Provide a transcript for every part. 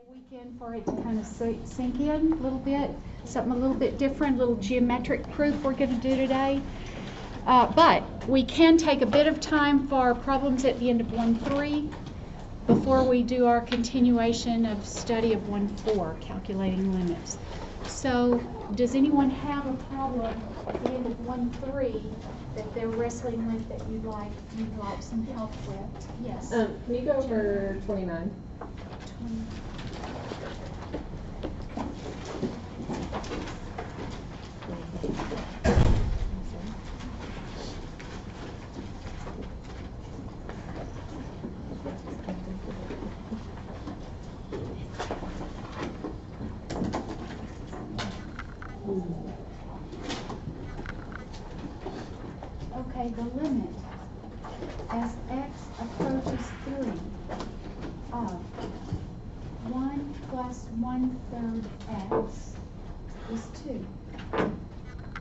Weekend for it to kind of sink in a little bit, something a little bit different, a little geometric proof we're going to do today. But we can take a bit of time for problems at the end of 1.3 before we do our continuation of study of 1.4, calculating limits. So does anyone have a problem at the end of 1.3 that they're wrestling with that you'd like some help with? Yes. Can you go over 29? 20. Okay, the limit as x approaches 3 of 1 plus 1/3 x is 2.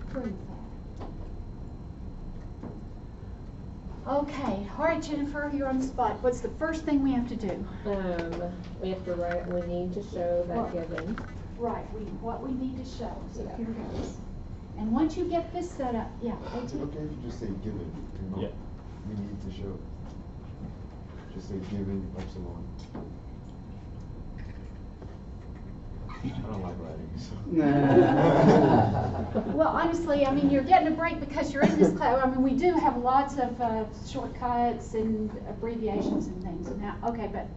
Prove that. Okay, all right, Jennifer, you're on the spot. What's the first thing we have to do? We have to write, we need to show that Well, given. Right, what we need to show. So Yeah. here goes. And once you get this set up, yeah, Is it okay if you just say given? You know, Yeah. we need to show. Just say given epsilon. I don't like writing, so. Well, honestly, I mean, you're getting a break because you're in this class. I mean, we do have lots of shortcuts and abbreviations and things. Now, okay, but,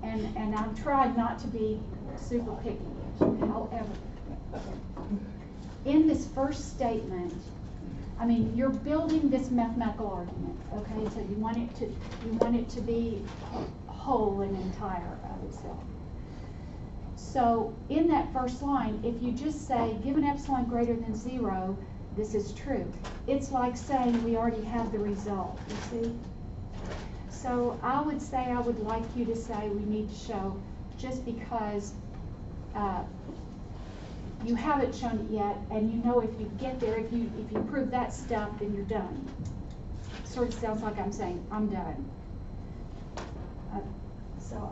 and I've tried not to be super picky. However, in this first statement, I mean, you're building this mathematical argument, okay? So you want it to be whole and entire of itself. So in that first line, if you just say, given epsilon greater than 0, this is true. It's like saying we already have the result, you see? So I would say I would like you to say we need to show just because you haven't shown it yet, and you know if you get there, if you prove that stuff, then you're done. Sort of sounds like I'm saying, I'm done. So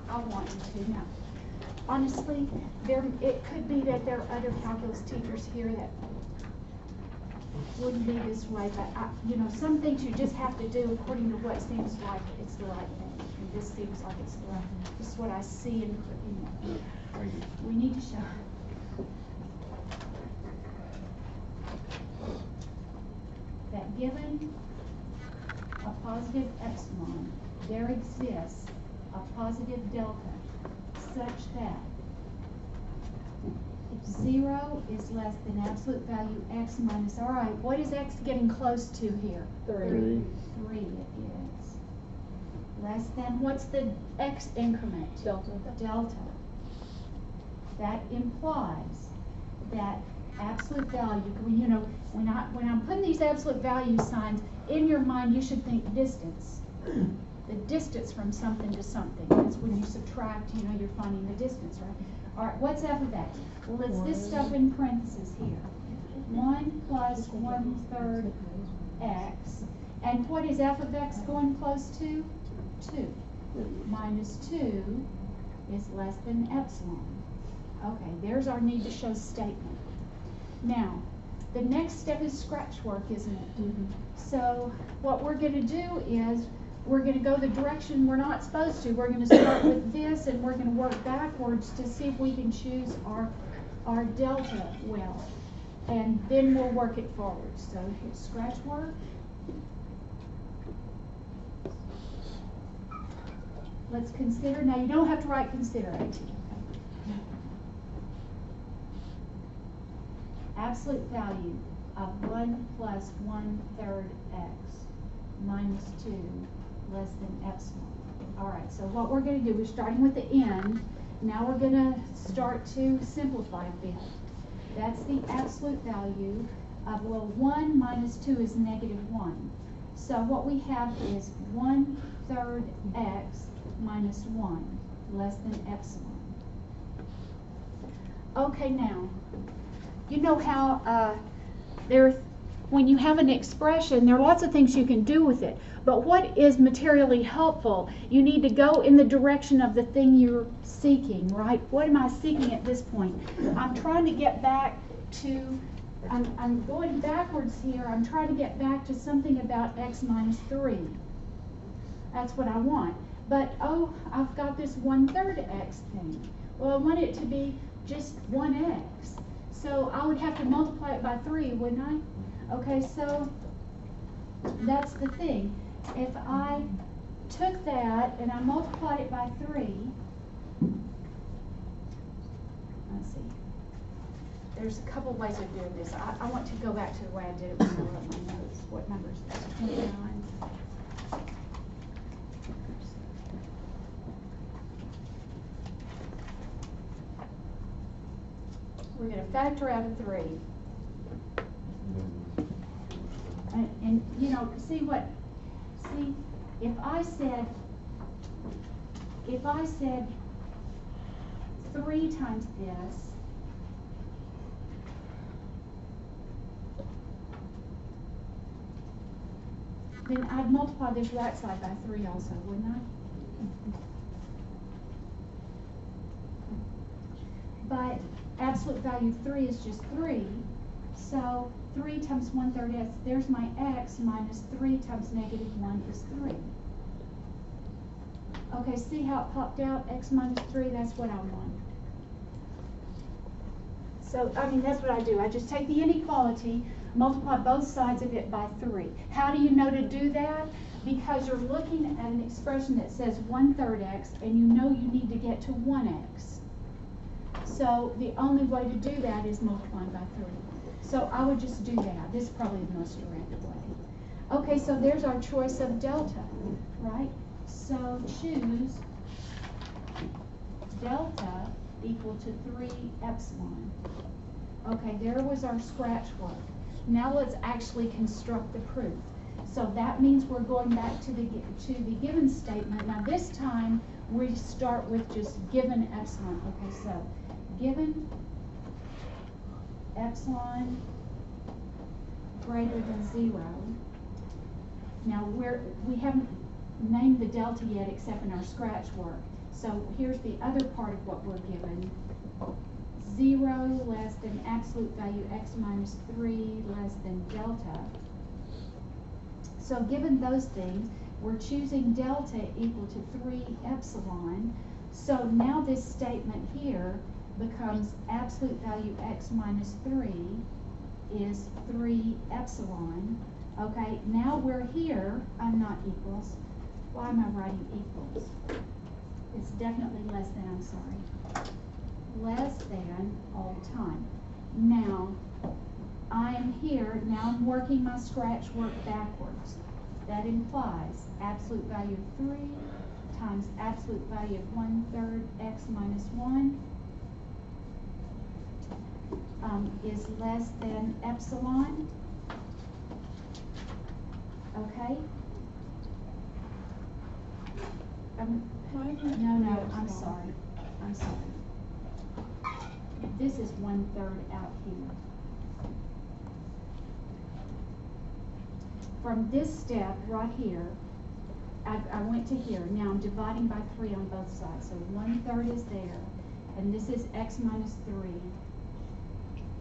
I want you to. Now, honestly, it could be that there are other calculus teachers here that wouldn't be this way, but you know, some things you just have to do according to what seems like it's the right thing. And this seems like it's the right thing. This is what I see in we need to show. That given a positive epsilon, there exists a positive delta such that if 0 is less than absolute value x minus, all right, what is x getting close to here? 3. 3 it is. Less than, what's the x increment? Delta. Delta. That implies that absolute value, you know, when I'm putting these absolute value signs, in your mind you should think distance. The distance from something to something. That's when you subtract, you know, you're finding the distance, right? All right, what's f of x? Well, it's this stuff in parentheses here. 1 plus 1/3 x. And what is f of x going close to? 2. Minus 2 is less than epsilon. Okay, there's our need to show statement. Now, the next step is scratch work, isn't it? Mm-hmm. So what we're going to do is we're going to go the direction we're not supposed to. We're going to start with this, and we're going to work backwards to see if we can choose our delta well. And then we'll work it forward. So here's scratch work. Let's consider. Now, you don't have to write consider, AT. Absolute value of 1 plus 1/3 x minus 2 less than epsilon. All right, so what we're going to do, we're starting with the end. Now we're going to start to simplify a bit. That's the absolute value of, well, 1 minus 2 is -1. So what we have is 1/3 x minus 1 less than epsilon. Okay, now, you know how there are when you have an expression, there are lots of things you can do with it. But what is materially helpful? You need to go in the direction of the thing you're seeking, right? What am I seeking at this point? I'm trying to get back to, I'm going backwards here. I'm trying to get back to something about x minus 3. That's what I want. But, oh, I've got this 1/3 x thing. Well, I want it to be just 1x. So I would have to multiply it by 3, wouldn't I? Okay, so that's the thing. If I took that and I multiplied it by 3, let's see. There's a couple ways of doing this. I want to go back to the way I did it when I wrote my notes. What number is that? 29. We're going to factor out a 3. And you know, see, if I said 3 times this, then I'd multiply this right side by 3 also, wouldn't I? But absolute value of 3 is just 3, so 3 times 1/3 x, there's my x, minus 3 times negative 1 is 3. Okay, see how it popped out, x minus 3, that's what I want. So, I mean, that's what I do. I just take the inequality, multiply both sides of it by 3. How do you know to do that? Because you're looking at an expression that says 1/3 x, and you know you need to get to 1x. So the only way to do that is multiplying by 3. So I would just do that. This is probably the most direct way. Okay, so there's our choice of delta, right? So choose delta equal to 3 epsilon. Okay, there was our scratch work. Now let's actually construct the proof. So that means we're going back to the given statement. Now this time we start with just given epsilon. Okay, so given epsilon greater than 0. Now we haven't named the delta yet except in our scratch work. So here's the other part of what we're given. 0 less than absolute value x minus 3 less than delta. So given those things, we're choosing delta equal to 3 epsilon. So now this statement here becomes absolute value x minus 3 is 3 epsilon. Okay, now we're here, I'm not equals. Why am I writing equals? It's definitely less than, I'm sorry. Less than all the time. Now, I'm here, now I'm working my scratch work backwards. That implies absolute value of 3 times absolute value of 1/3 x minus 1 is less than epsilon. Okay? No, I'm sorry. This is 1/3 out here. From this step right here, I went to here. Now I'm dividing by 3 on both sides. So 1/3 is there. And this is x minus 3.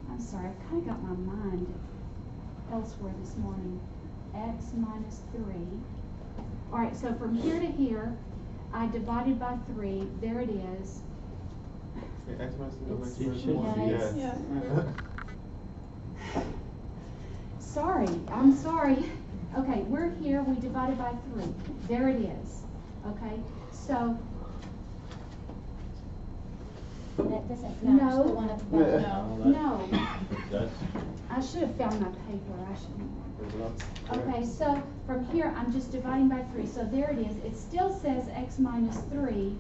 I'm sorry, I've kind of got my mind elsewhere this morning. X minus 3. All right, so from here to here, I divided by 3. There it is. X minus 3 It's- over X minus 1. yes. Yeah. Sorry, I'm sorry. Okay, we're here, we divided by 3. There it is. Okay, so. That doesn't match No. the one at the bottom. No, That's, I should have found my paper, I shouldn't. Okay, so from here, I'm just dividing by 3. So there it is. It still says x minus 3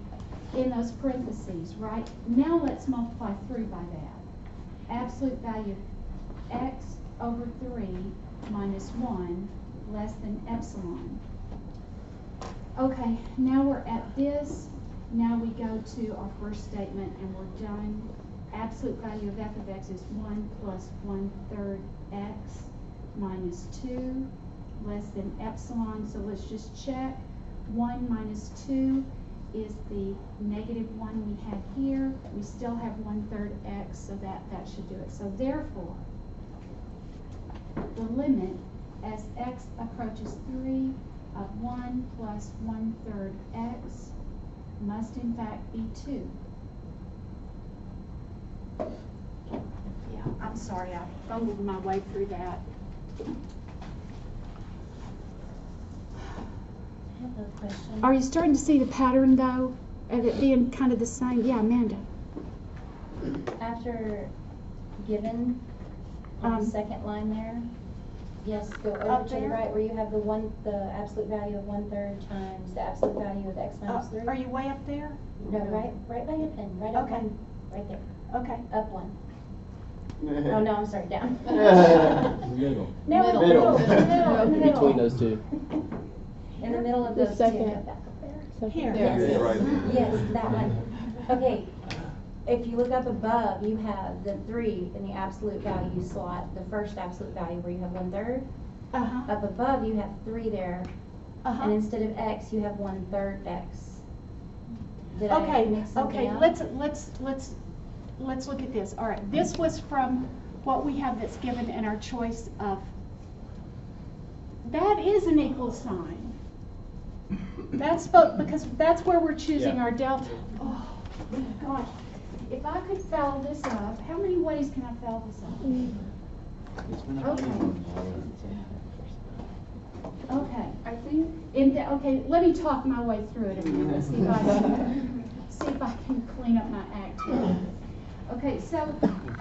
in those parentheses, right? Now let's multiply 3 by that. Absolute value of x over 3 minus 1 less than epsilon. Okay, now we're at this. Now we go to our first statement and we're done. Absolute value of f of x is 1 plus 1/3 x minus 2 less than epsilon, so let's just check. 1 minus 2 is the negative 1 we had here. We still have 1/3 x, so that should do it. So therefore, the limit as x approaches 3 of 1 plus 1/3 x must in fact be 2. Yeah, I'm sorry, I fumbled my way through that. I have a question. Are you starting to see the pattern though, of it being kind of the same? Yeah, Amanda. After given, on the second line there, yes, go over Up to the there? right where you have the absolute value of 1/3 times the absolute value of x minus 3. Are you way up there? No, right by your pen, right up Okay. one, right there, Okay. up one. Oh, no, I'm sorry, down. Middle. No, in the middle, in the middle, in the middle. Between those two. In the middle of The those two. second. Here. Yes. Yeah, right. Yes, that one. Okay, if you look up above, you have the 3 in the absolute value slot, the first absolute value where you have 1/3. Uh-huh. Up above, you have 3 there, and Uh-huh. instead of x, you have 1/3 x. Did I Okay, mix something okay, up? let's look at this. All right, this was from what we have that's given in our choice of, that is an equal sign. That's because that's where we're choosing Yeah. our delta. Oh, gosh, if I could foul this up, how many ways can I foul this up? Okay, I think, okay, let me talk my way through it a minute, see if I can clean up my act here. Okay, so,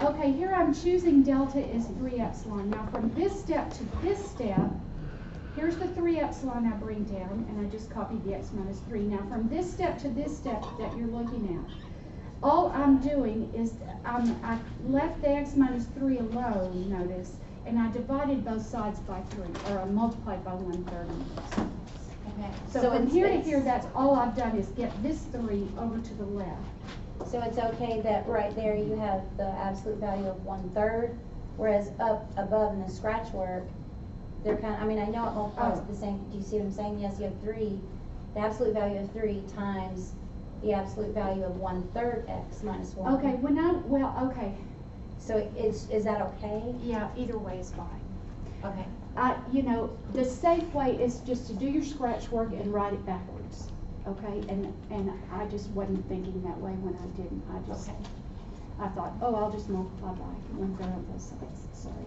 okay, here I'm choosing delta is 3 epsilon. Now from this step to this step, here's the 3 epsilon I bring down, and I just copied the x minus 3. Now from this step to this step that you're looking at, all I'm doing is I left the x minus 3 alone, notice, and I divided both sides by 3, or I multiplied by 1/3 on both sides. Okay. So from it's- here to it's- here, that's all I've done is get this 3 over to the left. So it's okay that right there you have the absolute value of 1/3, whereas up above in the scratch work, they're kind of, I mean, I know it multiplies Oh. the same, do you see what I'm saying? Yes, you have 3, the absolute value of 3 times the absolute value of 1/3 x minus 1. Okay, okay, So is that okay? yeah, either way is fine. Okay. You know, the safe way is just to do your scratch work and write it backwards, okay? And I just wasn't thinking that way when I didn't. Okay. I thought, oh, I'll just multiply by 1/3 on both sides, sorry.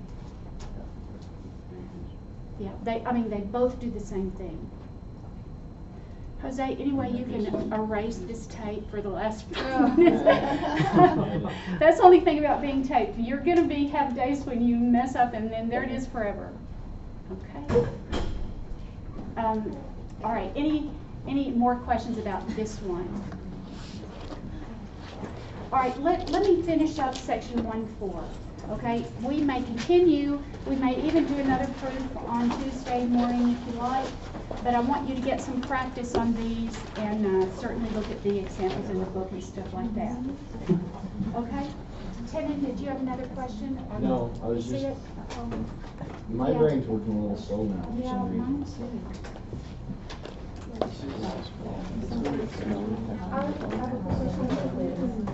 Yeah, they both do the same thing. Jose, any way you can erase this tape for the last few minutes? That's the only thing about being taped. You're gonna have days when you mess up and then there it is forever. Okay. All right, any more questions about this one? All right, let me finish up section 1.4. Okay, we may continue, we may even do another proof on Tuesday morning if you like, but I want you to get some practice on these and certainly look at the examples in the book and stuff like that. Okay? Tenon, did you have another question? No, I was You see just- it? My Yeah. brain's working a little slow now for Yeah, some reason. mine too.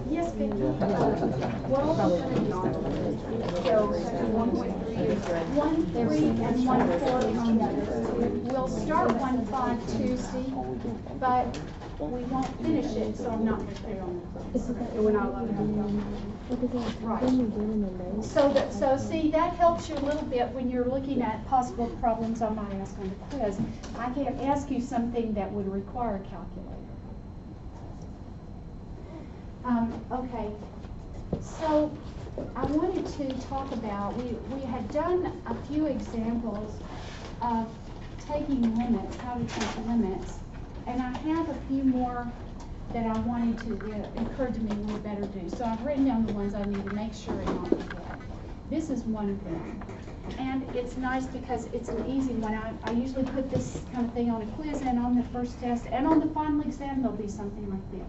Yes, Vicki? So, 1.3 and 1.4 we'll start 1.5 Tuesday, but we won't finish it, so I'm not going to put it on the quiz. We're not allowed to do that. Right. So see, that helps you a little bit when you're looking at possible problems I might ask on the quiz. I can't ask you something that would require a calculator. Okay, so I wanted to talk about, we had done a few examples of taking limits, how to take limits, and I have a few more that I wanted to, occurred to me we better do. So I've written down the ones I need to make sure and not forget. This is one of them. And it's nice because it's an easy one. I usually put this kind of thing on a quiz and on the first test and on the final exam there'll be something like this.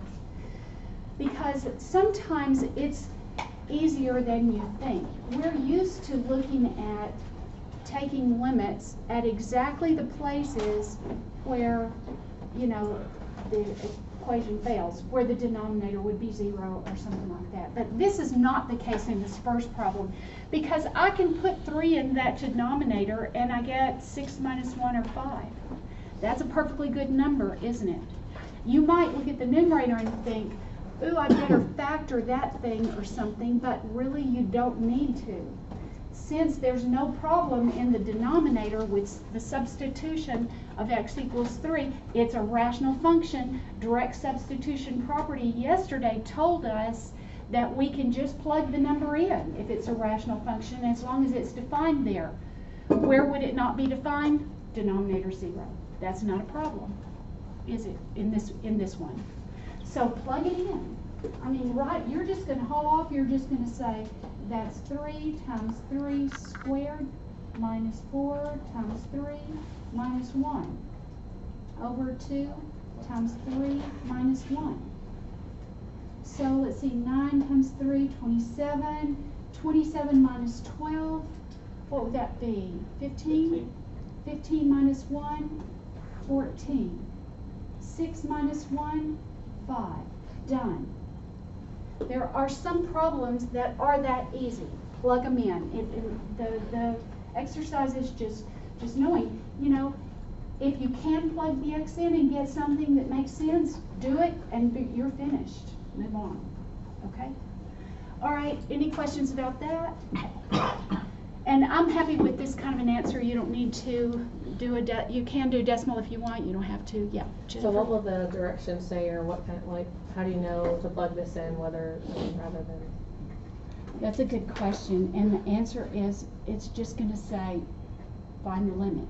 Because sometimes it's easier than you think. We're used to looking at taking limits at exactly the places where, you know, the equation fails, where the denominator would be 0 or something like that. But this is not the case in this first problem, because I can put 3 in that denominator and I get 6 minus 1 or 5. That's a perfectly good number, isn't it? You might look at the numerator and think, ooh, I better factor that thing or something, but really you don't need to. Since there's no problem in the denominator with the substitution of x equals 3, it's a rational function. Direct substitution property yesterday told us that we can just plug the number in if it's a rational function, as long as it's defined there. Where would it not be defined? Denominator 0. That's not a problem, is it, in this one? So plug it in. I mean, right, you're just going to haul off, you're just going to say, that's 3 times 3 squared minus 4 times 3 minus 1 over 2 times 3 minus 1. So let's see, 9 times 3, 27. 27 minus 12, what would that be? 15? 15 minus 1, 14. 6 minus 1, 5. Done. There are some problems that are that easy. Plug them in. The exercise is just knowing, you know, if you can plug the x in and get something that makes sense, do it, and you're finished. Move on. Okay? All right, any questions about that? And I'm happy with this kind of an answer. You don't need to do you can do decimal if you want. You don't have to. Yeah. So Jennifer? what will the directions say, or what kind, like, how do you know to plug this in, whether, I mean, rather than? That's a good question, and the answer is, it's just going to say, find the limit.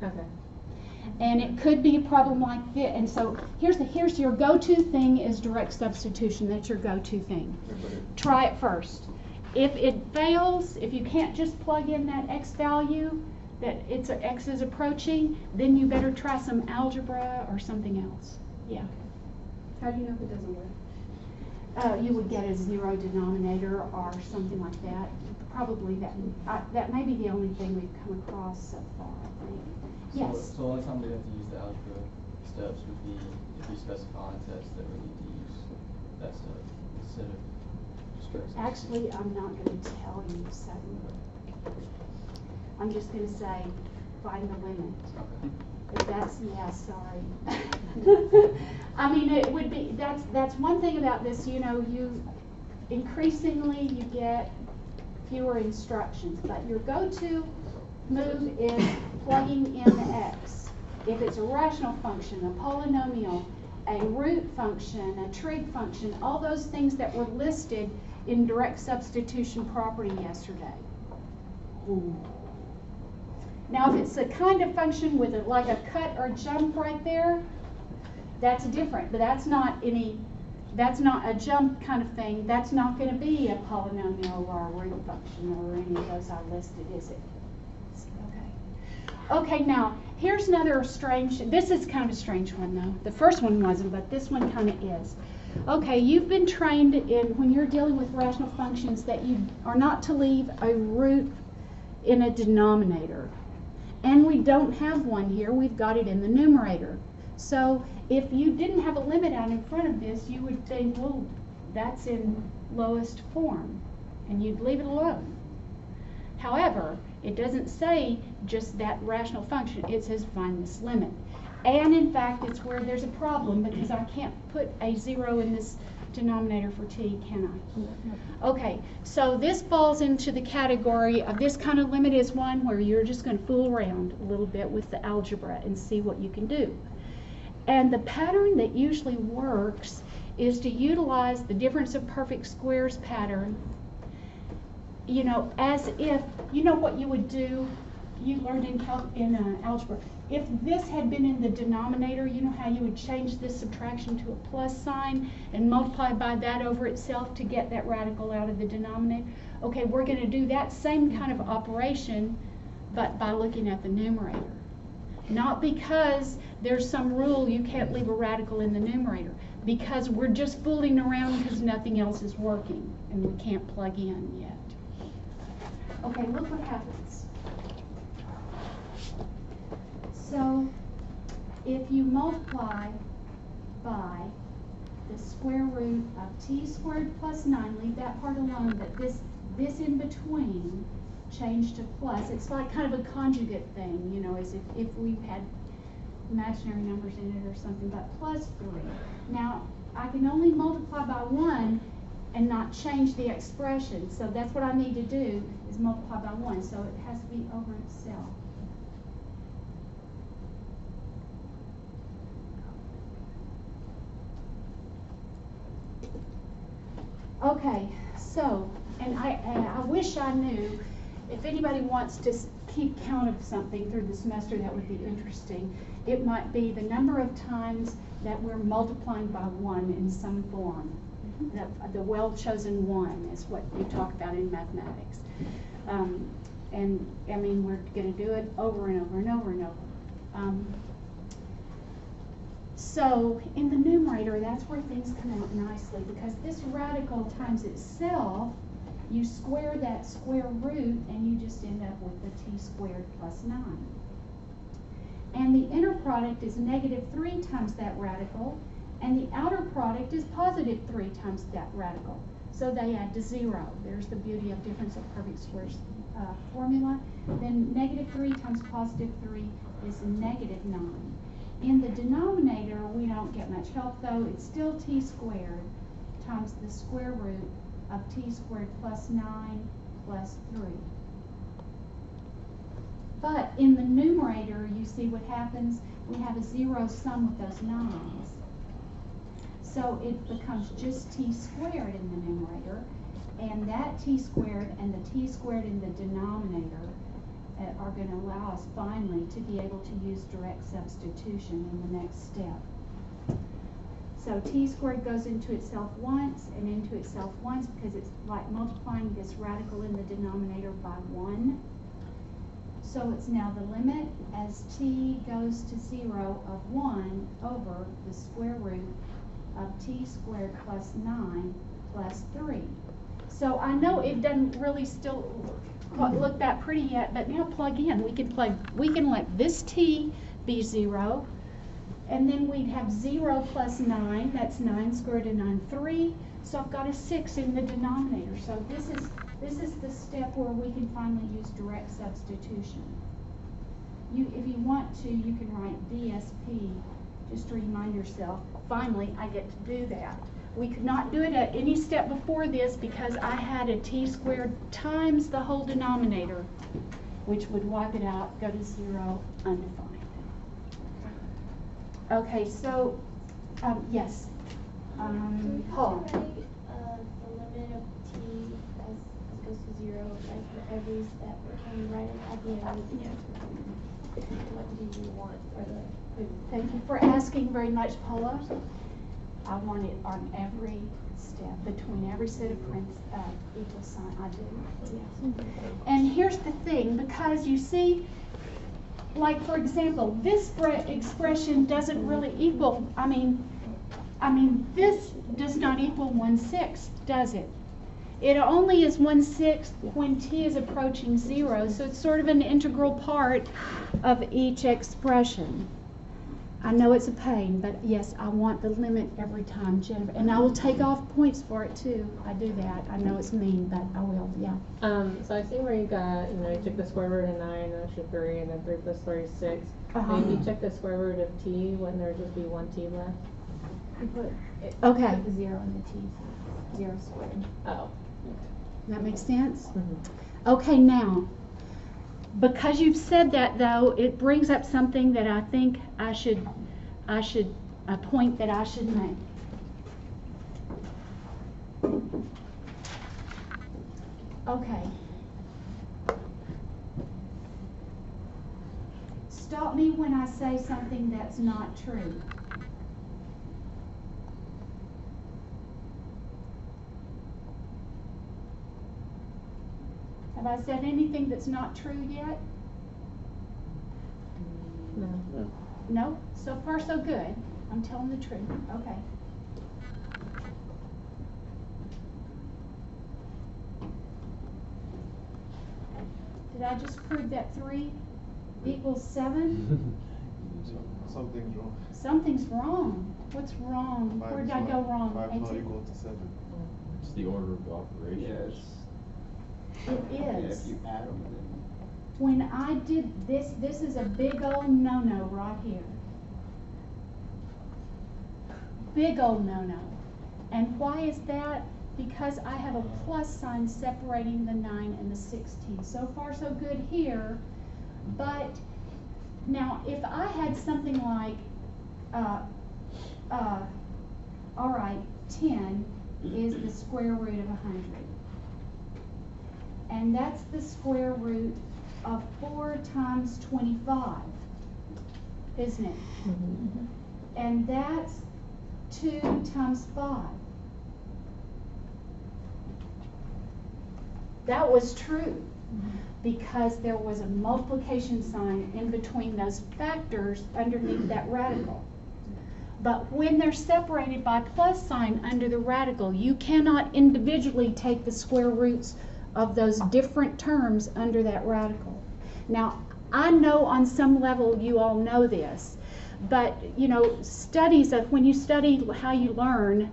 Okay. And it could be a problem like this, and so here's your go-to thing is direct substitution. That's your go-to thing. Try it first. If it fails, if you can't just plug in that x value, that x is approaching, then you better try some algebra or something else. Yeah. How do you know if it doesn't work? You would get a 0 denominator or something like that. Probably that may be the only thing we've come across so far, I think. Yes. So the only time we have to use the algebra steps would be if we specify a test that we need to use that step instead of just direct substitution. Actually, I'm not going to tell you so. I'm just going to say, find the limit. Okay. If that's, yeah, sorry. I mean, it would be, that's one thing about this, you know, increasingly you get fewer instructions, but your go-to move is plugging in the x. If it's a rational function, a polynomial, a root function, a trig function, all those things that were listed in direct substitution property yesterday. Now, if it's a kind of function with like a cut or jump right there, that's different, but that's not a jump kind of thing. That's not going to be a polynomial or a root function or any of those I listed, is it? Okay, now, here's another strange, this is kind of a strange one though. The first one wasn't, but this one kind of is. Okay, you've been trained in, when you're dealing with rational functions, that you are not to leave a root in a denominator. And we don't have one here, we've got it in the numerator. So if you didn't have a limit out in front of this, you would think, well, that's in lowest form, and you'd leave it alone. However, it doesn't say just that rational function, it says find this limit. And in fact, it's where there's a problem, because I can't put a 0 in this denominator for t, can I? Okay, so this falls into the category of this kind of limit is one where you're just going to fool around a little bit with the algebra and see what you can do. And the pattern that usually works is to utilize the difference of perfect squares pattern, you know, as if, you know what you would do, you learned in algebra. If this had been in the denominator, you know how you would change this subtraction to a plus sign and multiply by that over itself to get that radical out of the denominator? Okay, we're going to do that same kind of operation, but by looking at the numerator. Not because there's some rule you can't leave a radical in the numerator, because we're just fooling around because nothing else is working and we can't plug in yet. Okay, look what happens. So if you multiply by the square root of t squared plus 9, leave that part alone, but this in between change to plus. It's like kind of a conjugate thing, you know, as if we had imaginary numbers in it or something, but plus 3. Now, I can only multiply by 1 and not change the expression, so that's what I need to do, is multiply by 1, so it has to be over itself. Okay, so, and I wish I knew, if anybody wants to keep count of something through the semester, that would be interesting. It might be the number of times that we're multiplying by 1 in some form. The well-chosen 1 is what you talk about in mathematics. And I mean, we're going to do it over and over and over and over. So in the numerator, that's where things come out nicely, because this radical times itself, you square that square root and you just end up with the t squared plus 9. And the inner product is negative 3 times that radical, and the outer product is positive 3 times that radical. So they add to 0. There's the beauty of difference of perfect squares formula. Then negative 3 times positive 3 is negative 9. In the denominator, we don't get much help though. It's still t squared times the square root of t squared plus 9 plus 3. But in the numerator, you see what happens? We have a zero sum with those 9s. So it becomes just t squared in the numerator, and that t squared and the t squared in the denominator are going to allow us finally to be able to use direct substitution in the next step. So t squared goes into itself once and into itself once, because it's like multiplying this radical in the denominator by 1. So it's now the limit as t goes to 0 of 1 over the square root of t squared plus 9 plus 3. So I know it doesn't really still look that pretty yet, but now plug in. We can let this t be 0, and then we'd have 0 plus 9, that's 9 squared and 9, 3. So I've got a 6 in the denominator. So this is the step where we can finally use direct substitution. If you want to, you can write DSP just to remind yourself, finally I get to do that. We could not do it at any step before this because I had a t squared times the whole denominator, which would wipe it out, go to 0, undefined. Okay, so, yes, Paul. The limit of t as goes to 0, like for every step, can you write it at the end of the answer? What do you want for the? Thank you for asking very much, Paula. I want it on every step, between every set of equal sign. I do. Yes. And here's the thing, because you see, like for example, this expression doesn't really equal, I mean, this does not equal 1/6, does it? It only is 1/6 when t is approaching 0, so it's sort of an integral part of each expression. I know it's a pain, but yes, I want the limit every time, Jennifer. And I will take off points for it too. I do that. I know it's mean, but I will, yeah. So I see where you got, you took the square root of 9, that's your 3, and then 3 plus 3 is 6. If you check the square root of t, wouldn't there just be 1 t left? Okay. Put the 0 in the t, 0 squared. Oh. That makes sense? Mm-hmm. Okay, now, because you've said that though, it brings up something that I think a point that I should make. Okay. Stop me when I say something that's not true. Have I said anything that's not true yet? No. No? So far so good. I'm telling the truth. Okay. Did I just prove that 3 equals 7? Something's wrong. Something's wrong. What's wrong? Where did I go wrong? 5 is not 18? equal to 7. It's the order of operations. It Yeah, is. if you add them, then. When I did this, this is a big old no-no right here. Big old no-no. And why is that? Because I have a plus sign separating the 9 and the 16. So far so good here, but now if I had something like, all right, 10 is the square root of 100. And that's the square root of 4 times 25, isn't it? Mhm. And that's 2 times 5. That was true because there was a multiplication sign in between those factors underneath that radical. But when they're separated by plus sign under the radical, you cannot individually take the square roots of those different terms under that radical. Now, I know on some level you all know this, but you know, studies of when you study how you learn,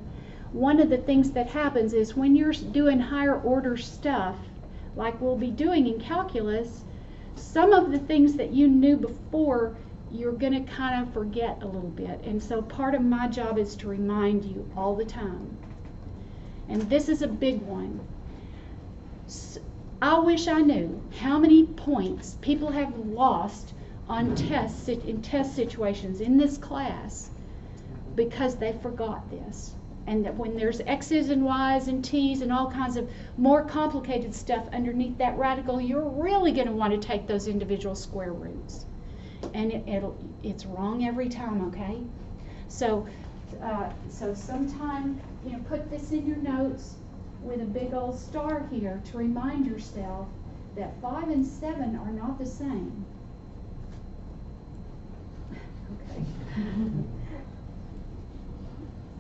one of the things that happens is when you're doing higher order stuff, like we'll be doing in calculus, some of the things that you knew before, you're going to kind of forget a little bit. And so part of my job is to remind you all the time. And this is a big one. I wish I knew how many points people have lost on tests, in test situations in this class because they forgot this. And that when there's X's and Y's and T's and all kinds of more complicated stuff underneath that radical, you're really going to want to take those individual square roots. And it's wrong every time, okay? So sometime, you know, put this in your notes with a big old star here to remind yourself that 5 and 7 are not the same. Okay.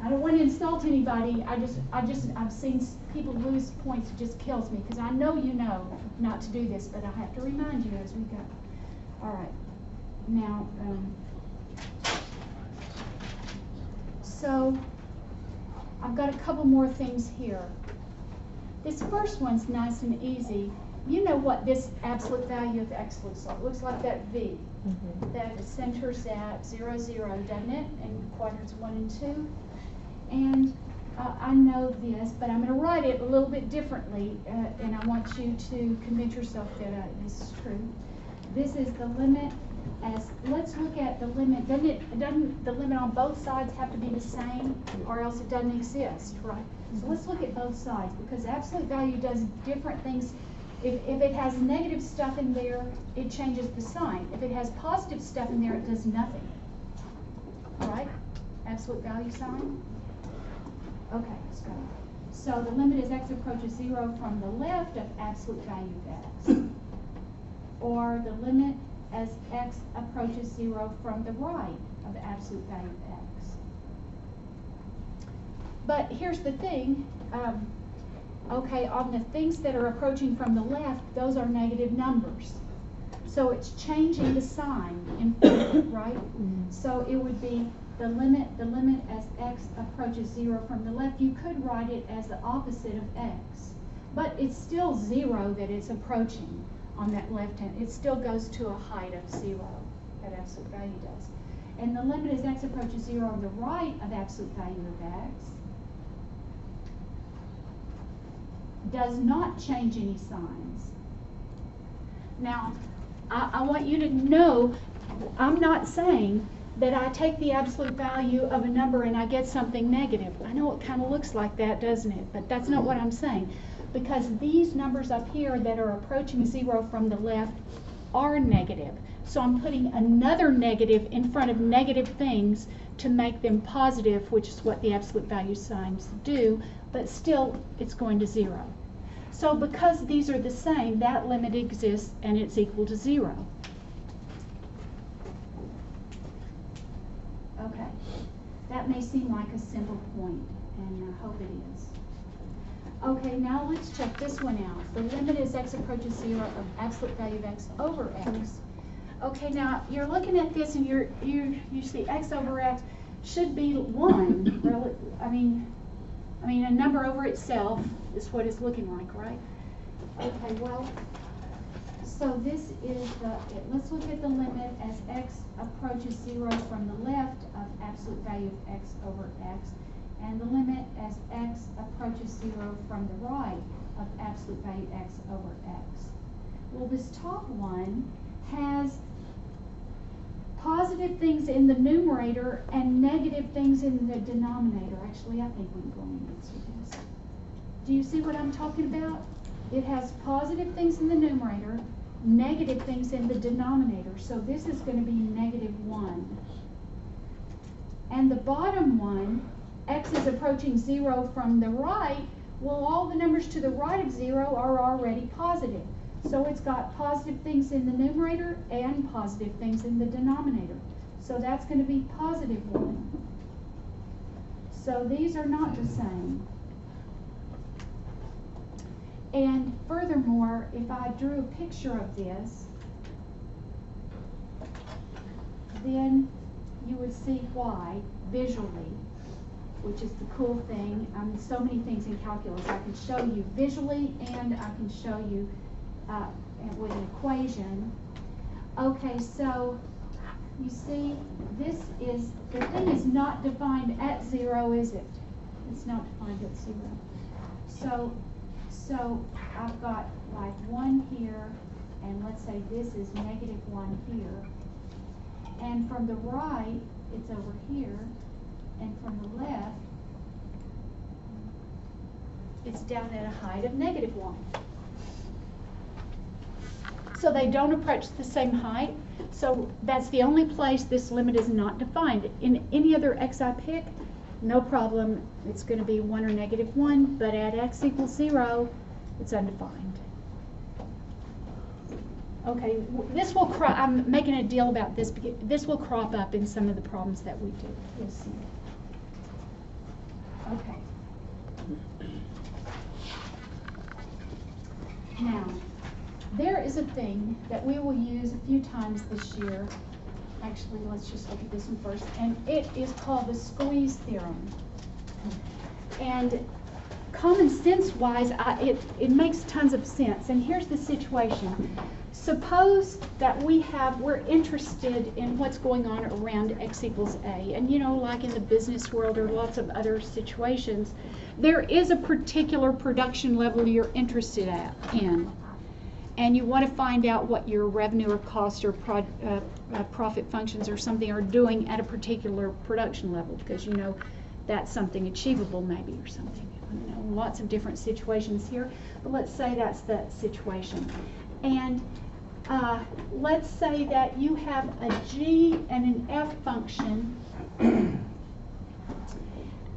I don't want to insult anybody. I've seen people lose points. It just kills me because I know you know not to do this, but I have to remind you as we go. All right. Now, so I've got a couple more things here. This first one's nice and easy. You know what this absolute value of x looks like. It looks like that V. Mhm. That centers at 0, 0, doesn't it? In quadrants 1 and 2. And I know this, but I'm going to write it a little bit differently, and I want you to convince yourself that this is true. This is the limit as, let's look at the limit. Doesn't the limit on both sides have to be the same, or else it doesn't exist, right? So let's look at both sides, because absolute value does different things. If it has negative stuff in there, it changes the sign. If it has positive stuff in there, it does nothing. All right? Absolute value sign? Okay, let's go. So the limit as x approaches 0 from the left of absolute value of x. Or the limit as x approaches 0 from the right of the absolute value of x. But here's the thing. Okay, on the things that are approaching from the left, those are negative numbers. So it's changing the sign in front of it, right? So it would be the limit as x approaches 0 from the left. You could write it as the opposite of x. But it's still 0 that it's approaching on that left hand. It still goes to a height of 0, that absolute value does. And the limit as x approaches 0 on the right of absolute value of x does not change any signs. Now, I want you to know, I'm not saying that I take the absolute value of a number and I get something negative. I know it kind of looks like that, doesn't it? But that's not what I'm saying. Because these numbers up here that are approaching 0 from the left are negative. So I'm putting another negative in front of negative things to make them positive, which is what the absolute value signs do, but still it's going to 0. So because these are the same, that limit exists and it's equal to 0. Okay, that may seem like a simple point, and I hope it is. Okay, now let's check this one out. The limit as x approaches 0 of absolute value of x over x. Okay, now you're looking at this and you see x over x should be 1. I mean a number over itself is what it's looking like, right? Okay, well, so this is let's look at the limit as x approaches 0 from the left of absolute value of x over x, and the limit as x approaches 0 from the right of absolute value x over x. Well, this top one has positive things in the numerator and negative things in the denominator. Actually, I think we can go on and answer this. Do you see what I'm talking about? It has positive things in the numerator, negative things in the denominator. So this is going to be -1. And the bottom one, x is approaching 0 from the right, well, all the numbers to the right of 0 are already positive. So it's got positive things in the numerator and positive things in the denominator. So that's going to be +1. So these are not the same. And furthermore, if I drew a picture of this, then you would see why visually, which is the cool thing. So many things in calculus I can show you visually, and I can show you with an equation. Okay, so you see, the thing is not defined at 0, is it? It's not defined at 0. So I've got like 1 here, and let's say this is -1 here. And from the right, it's over here, and from the left, it's down at a height of -1. So they don't approach the same height. So that's the only place this limit is not defined. In any other x I pick, no problem, it's going to be 1 or -1, but at x equals 0, it's undefined. Okay, this will I'm making a deal about this because this will crop up in some of the problems that we do. You'll see. Okay. Now, there is a thing that we will use a few times this year. Actually, let's just look at this one first. And it is called the squeeze theorem. And common sense wise, it makes tons of sense. And here's the situation. Suppose that we're interested in what's going on around x equals a. And you know, like in the business world or lots of other situations, there is a particular production level you're interested in. And you want to find out what your revenue or cost or profit functions or something are doing at a particular production level, because you know that's something achievable maybe or something. I know lots of different situations here, but let's say that's the situation. And let's say that you have a g and an f function,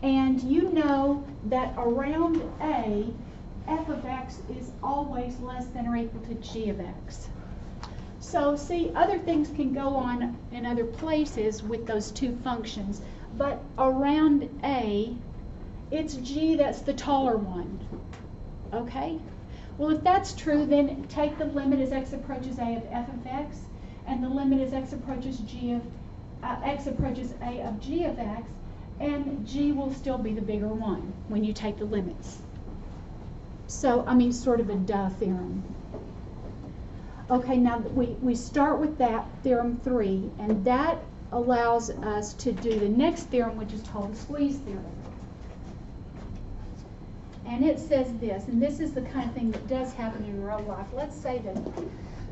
and you know that around a, f of x is always less than or equal to g of x. So see, other things can go on in other places with those two functions, but around a, it's g that's the taller one. Okay? Well, if that's true, then take the limit as x approaches a of f of x, and the limit as x approaches a of g of x, and g will still be the bigger one when you take the limits. So, I mean, sort of a duh theorem. Okay, now we start with that, theorem 3, and that allows us to do the next theorem, which is called the squeeze theorem. And it says this, and this is the kind of thing that does happen in real life. Let's say that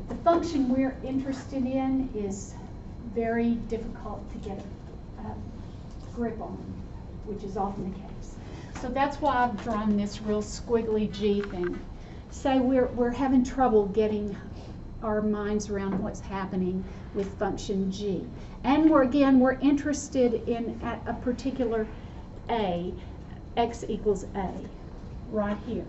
the function we're interested in is very difficult to get a grip on, which is often the case. So that's why I've drawn this real squiggly G thing. Say we're having trouble getting our minds around what's happening with function G. And we're interested in at a particular A, x equals A, right here.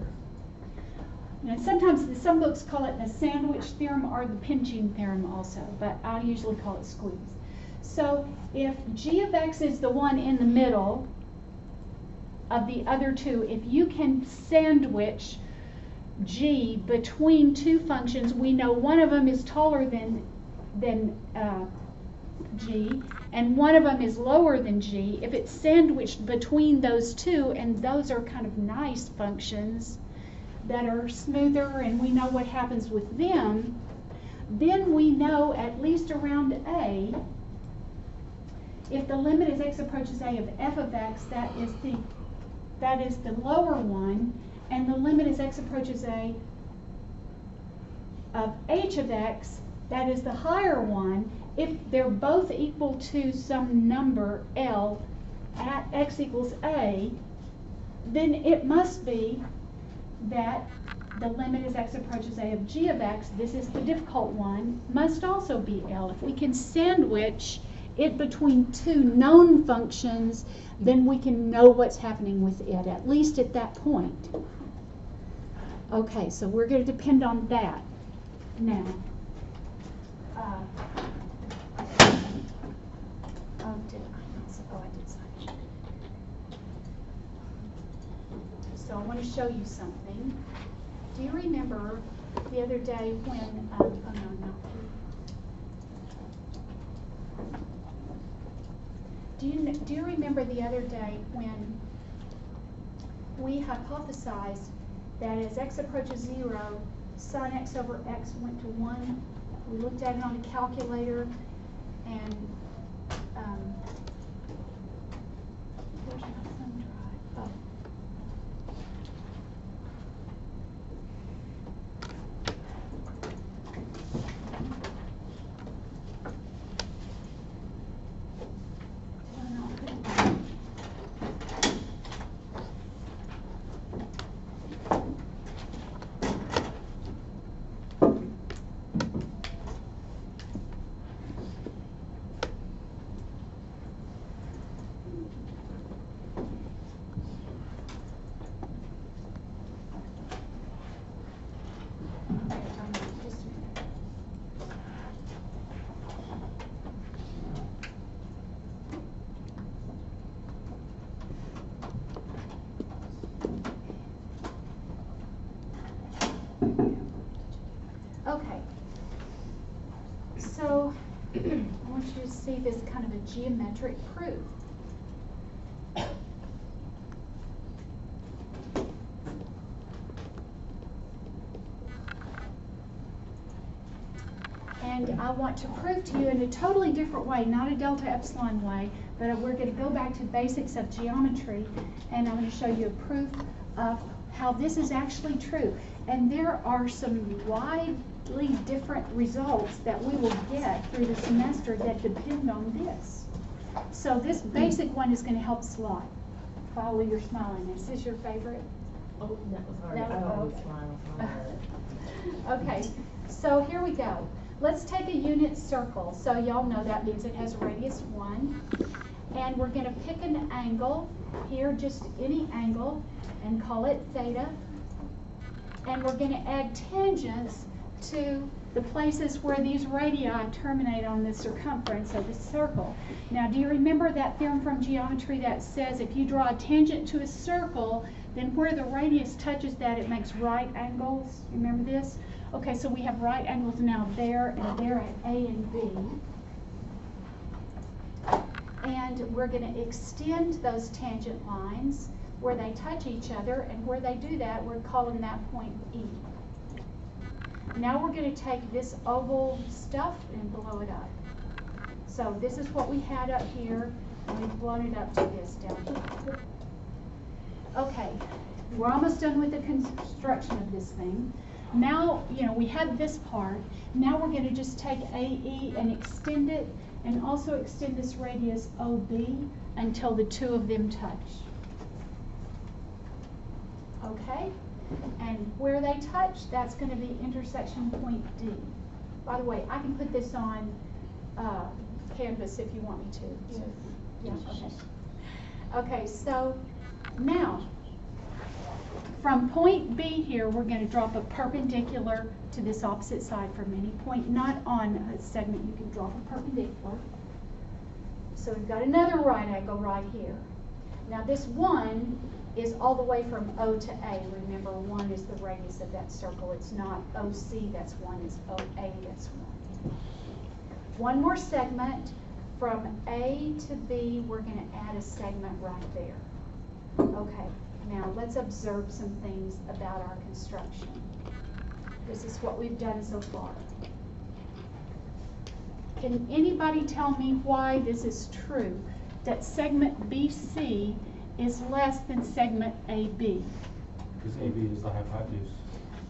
And sometimes some books call it the sandwich theorem or the pinching theorem also, but I usually call it squeeze. So if g of x is the one in the middle of the other two, if you can sandwich g between two functions, we know one of them is taller than than G, and one of them is lower than G, if it's sandwiched between those two, and those are kind of nice functions that are smoother and we know what happens with them, then we know at least around A, if the limit as x approaches A of f of x, that is the lower one, and the limit as x approaches A of h of x, that is the higher one. If they're both equal to some number L at x equals A, then it must be that the limit as x approaches A of g of x, this is the difficult one, must also be L. If we can sandwich it between two known functions, then we can know what's happening with it, at least at that point. Okay, so we're going to depend on that. Now, I did sign it. So I want to show you something. Do you remember the other day when, oh no, no. Do you remember the other day when we hypothesized that as x approaches 0, sin x over x went to 1? We looked at it on the calculator, and where's my thumb drive? Oh. Okay, so I want you to see this kind of a geometric proof. And I want to prove to you in a totally different way, not a delta epsilon way, but we're going to go back to basics of geometry, and I'm going to show you a proof of how this is actually true. And there are some widely different results that we will get through the semester that depend on this. So this basic one is going to help a lot. Follow your smiling. Is this your favorite? Oh, that was hard. No? I always Okay. smile. Okay, so here we go. Let's take a unit circle. So y'all know that means it has a radius 1. And we're going to pick an angle here, just any angle, and call it theta. And we're going to add tangents to the places where these radii terminate on the circumference of the circle. Now, do you remember that theorem from geometry that says if you draw a tangent to a circle, then where the radius touches that, it makes right angles? Remember this? Okay, so we have right angles now there and there at A and B. And we're going to extend those tangent lines where they touch each other, and where they do that, we're calling that point E. Now we're going to take this oval stuff and blow it up. So this is what we had up here, and we've blown it up to this down here. Okay, we're almost done with the construction of this thing. Now, you know, we had this part. Now we're going to just take AE and extend it, and also extend this radius OB until the two of them touch. Okay? And where they touch, that's going to be intersection point D. By the way, I can put this on Canvas if you want me to. So, yeah, okay. Okay, so now, from point B here, we're going to drop a perpendicular to this opposite side from any point not on a segment. You can drop a perpendicular. So we've got another right angle right here. Now this 1 is all the way from O to A. Remember, 1 is the radius of that circle. It's not OC, that's 1, it's OA, that's 1. one more segment. From A to B, we're gonna add a segment right there. Okay, now let's observe some things about our construction. This is what we've done so far. Can anybody tell me why this is true, that segment BC is less than segment AB? Because AB is the hypotenuse.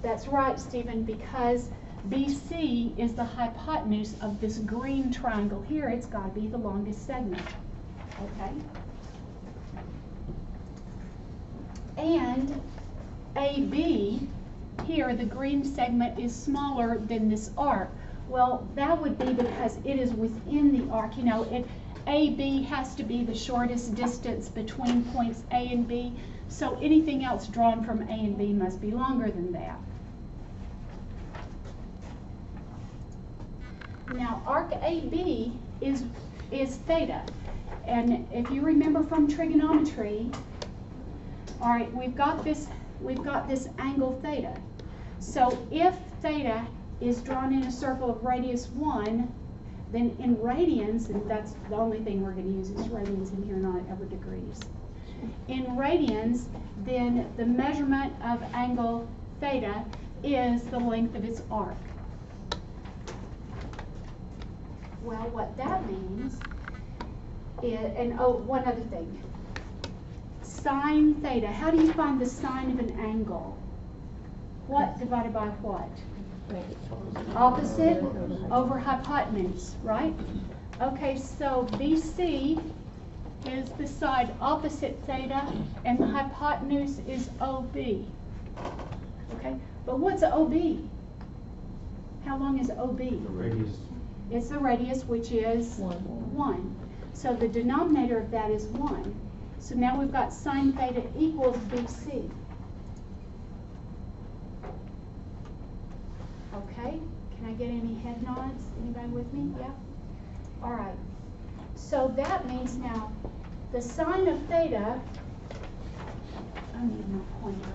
That's right, Stephen, because BC is the hypotenuse of this green triangle here. It's got to be the longest segment, okay? And AB, here, the green segment is smaller than this arc. Well, that would be because it is within the arc. You know, AB has to be the shortest distance between points A and B, so anything else drawn from A and B must be longer than that. Now, arc AB is theta, and if you remember from trigonometry, all right, we've got this angle theta. So if theta is drawn in a circle of radius 1, then in radians, and that's the only thing we're going to use is radians in here, not ever degrees. In radians, then the measurement of angle theta is the length of its arc. Well, what that means is, and oh, one other thing. Sine theta, how do you find the sine of an angle? What divided by what? Opposite over hypotenuse, right? Okay, so BC is the side opposite theta, and the hypotenuse is OB. Okay, but what's OB? How long is OB? The radius. It's the radius, which is 1. So the denominator of that is 1. So now we've got sine theta equals BC. Okay, can I get any head nods? Anybody with me? Yeah? All right. So that means now the sine of theta, I need my pointer.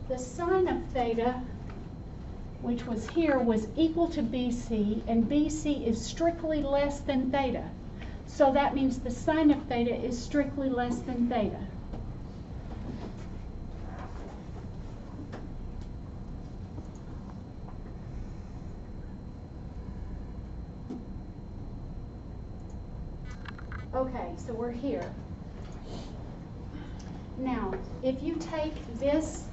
The sine of theta, which was here, was equal to BC, and BC is strictly less than theta. So that means the sine of theta is strictly less than theta. Okay, so we're here. Now, if you take this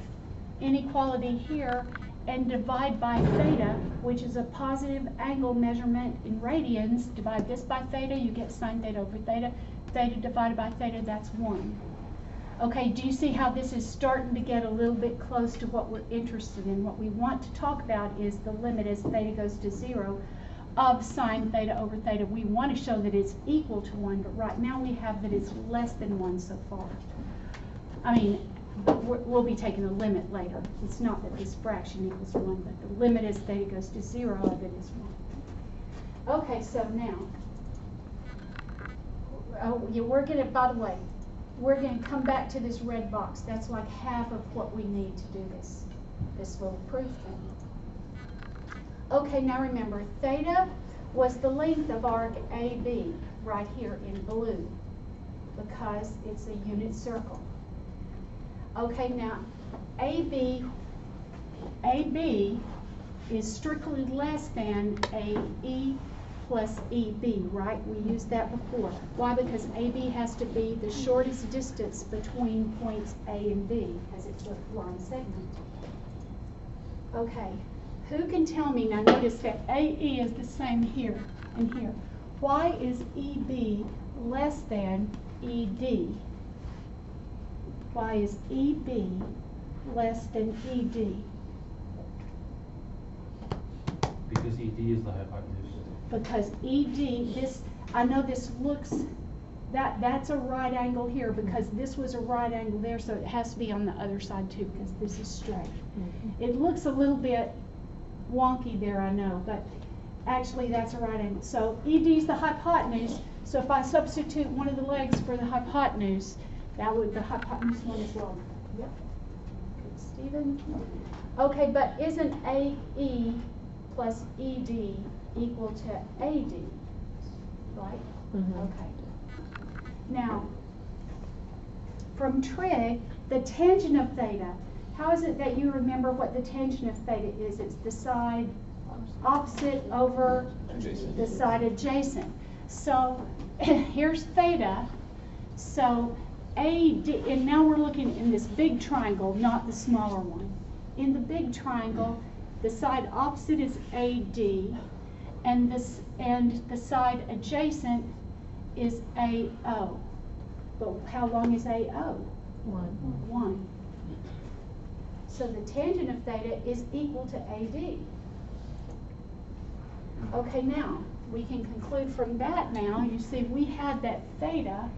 inequality here and divide by theta, which is a positive angle measurement in radians, divide this by theta, you get sine theta over theta. Theta divided by theta, that's 1. Okay, do you see how this is starting to get a little bit close to what we're interested in? What we want to talk about is the limit as theta goes to 0 of sine theta over theta. We want to show that it's equal to 1, but right now we have that it's less than 1 so far. I mean, we'll be taking a limit later. It's not that this fraction equals 1, but the limit as theta goes to 0 of it is 1. Okay, so now, we're going to, by the way, we're going to come back to this red box. That's like half of what we need to do this little proof thing. Okay, now remember, theta was the length of arc AB right here in blue because it's a unit circle. Okay, now AB is strictly less than AE plus EB, right? We used that before. Why? Because AB has to be the shortest distance between points A and B because it's a line segment. Okay, who can tell me, now notice that AE is the same here and here. Why is EB less than ED? Why is EB less than ED? Because ED is the hypotenuse. Because ED, I know this looks, that's a right angle here because this was a right angle there, so it has to be on the other side too because this is straight. Mm-hmm. It looks a little bit wonky there, I know, but actually that's a right angle. So ED is the hypotenuse, so if I substitute one of the legs for the hypotenuse, the hypotenuse one is longer. Yep. Good, Stephen. Okay, but isn't AE plus ED equal to AD, right? Mhm. Okay. Now, from trig, the tangent of theta, how is it that you remember what the tangent of theta is? It's the side opposite over the side adjacent. So here's theta. So AD, and now we're looking in this big triangle, not the smaller one. In the big triangle, the side opposite is AD, and the side adjacent is AO. But how long is AO? 1. So the tangent of theta is equal to AD. Okay, now, we can conclude from that now, you see we had that theta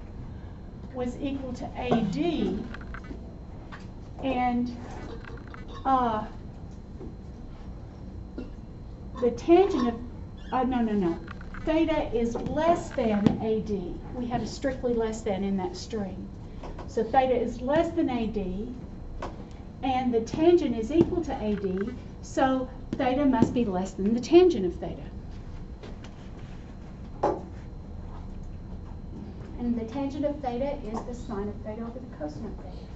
was equal to AD, and the tangent of, no. Theta is less than AD. We had a strictly less than in that string. So theta is less than AD, and the tangent is equal to AD, so theta must be less than the tangent of theta. And the tangent of theta is the sine of theta over the cosine of theta.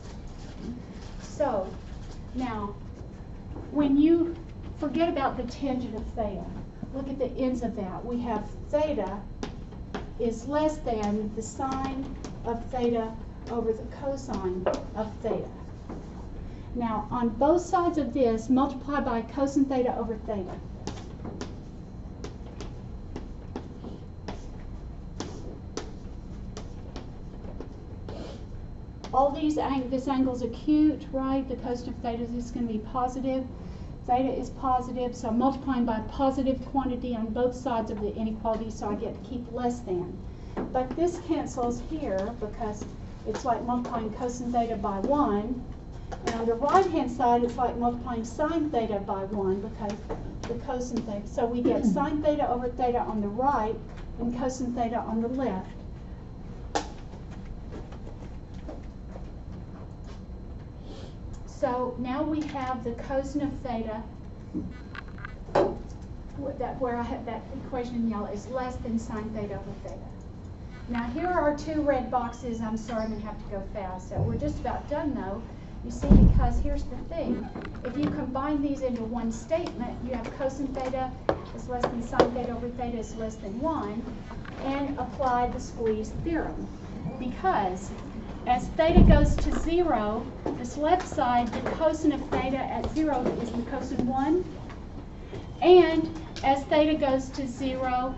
So, now, when you forget about the tangent of theta, look at the ends of that. We have theta is less than the sine of theta over the cosine of theta. Now, on both sides of this, multiply by cosine theta over theta. All these, this angle's acute, right? The cosine of theta is going to be positive. Theta is positive, so I'm multiplying by a positive quantity on both sides of the inequality, so I get to keep less than. But this cancels here because it's like multiplying cosine theta by 1. And on the right-hand side, it's like multiplying sine theta by 1 because the cosine theta. So we get sine theta over theta on the right and cosine theta on the left. So now we have the cosine of theta, where I have that equation in yellow, is less than sine theta over theta. Now here are 2 red boxes. I'm sorry, I'm going to have to go fast. So we're just about done though. You see, because here's the thing. If you combine these into one statement, you have cosine theta is less than sine theta over theta is less than 1, and apply the squeeze theorem. Because as theta goes to 0, this left side, the cosine of theta at 0 is the cosine 1. And as theta goes to 0,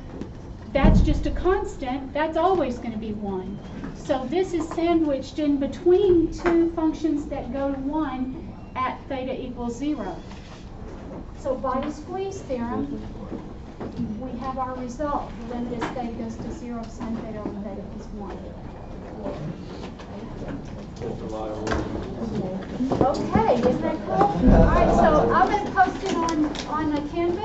that's just a constant. That's always going to be 1. So this is sandwiched in between 2 functions that go to 1 at theta equals 0. So by the squeeze theorem, we have our result. The limit as theta goes to 0 of sine theta over theta is 1. Okay, isn't that cool? All right, so I'm going to post it on the Canvas.